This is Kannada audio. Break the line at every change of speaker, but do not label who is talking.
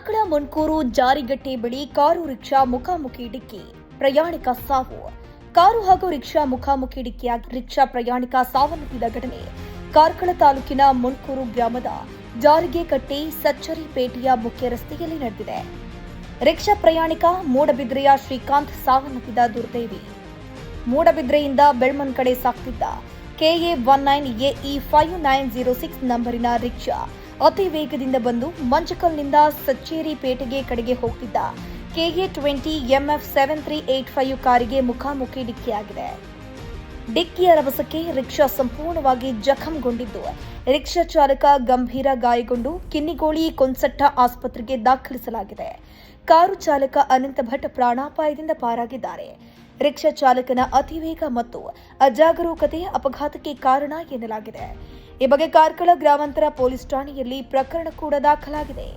ಕಾರ್ಕಳ ಮೊನ್ಕೂರು ಜಾರಿಗಟ್ಟೆ ಬಳಿ ಕಾರು ರಿಕ್ಷಾ ಮುಖಾಮುಖಿ ಡಿಕ್ಕಿ, ಪ್ರಯಾಣಿಕ ಸಾವು. ಕಾರು ಹಾಗೂ ರಿಕ್ಷಾ ಮುಖಾಮುಖಿ ಡಿಕ್ಕಿಯಾಗಿ ರಿಕ್ಷಾ ಪ್ರಯಾಣಿಕ ಸಾವನ್ನಪ್ಪಿದ ಘಟನೆ ಕಾರ್ಕಳ ತಾಲೂಕಿನ ಮೊನ್ಕೂರು ಗ್ರಾಮದ ಜಾರಿಗೆಕಟ್ಟೆ ಸಚ್ಚರಿಪೇಟೆಯ ಮುಖ್ಯ ರಸ್ತೆಯಲ್ಲಿ ನಡೆದಿದೆ. ರಿಕ್ಷಾ ಪ್ರಯಾಣಿಕ ಮೂಡಬಿದ್ರೆಯ ಶ್ರೀಕಾಂತ್ ಸಾವನ್ನಪ್ಪಿದ ದುರ್ದೈವಿ. ಮೂಡಬಿದ್ರೆಯಿಂದ ಬೆಳ್ಮನ್ ಕಡೆ ಸಾಗ್ತಿದ್ದ KA19AE 5906 ನಂಬರಿನ ರಿಕ್ಷಾ ಅತಿ ವೇಗದಿಂದ ಬಂದು ಮಂಚಕಲ್ನಿಂದ ಸಚ್ಚೇರಿಪೇಟೆಗೆ ಕಡೆಗೆ ಹೋಗ್ತಿದ್ದ KA20 MF 7385 ಕಾರಿಗೆ ಮುಖಾಮುಖಿ ಡಿಕ್ಕಿಯಾಗಿದೆ. ಡಿಕ್ಕಿಯ ರಭಸಕ್ಕೆ ರಿಕ್ಷಾ ಸಂಪೂರ್ಣವಾಗಿ ಜಖಂಗೊಂಡಿದ್ದು, ರಿಕ್ಷಾ ಚಾಲಕ ಗಂಭೀರ ಗಾಯಗೊಂಡು ಕಿನ್ನಿಗೋಳಿ ಕೊಂಸಟ್ಟ ಆಸ್ಪತ್ರೆಗೆ ದಾಖಲಿಸಲಾಗಿದೆ. ಕಾರು ಚಾಲಕ ಅನಂತ ಭಟ್ ಪ್ರಾಣಾಪಾಯದಿಂದ ಪಾರಾಗಿದ್ದಾರೆ. ರಿಕ್ಷಾ ಚಾಲಕನ ಅತಿವೇಗ ಮತ್ತು ಅಜಾಗರೂಕತೆ ಅಪಘಾತಕ್ಕೆ ಕಾರಣ ಎನ್ನಲಾಗಿದೆ. ಈ ಬಗ್ಗೆ ಕಾರ್ಕಳ ಗ್ರಾಮಾಂತರ ಪೊಲೀಸ್ ಠಾಣೆಯಲ್ಲಿ ಪ್ರಕರಣ ಕೂಡ ದಾಖಲಾಗಿದೆ.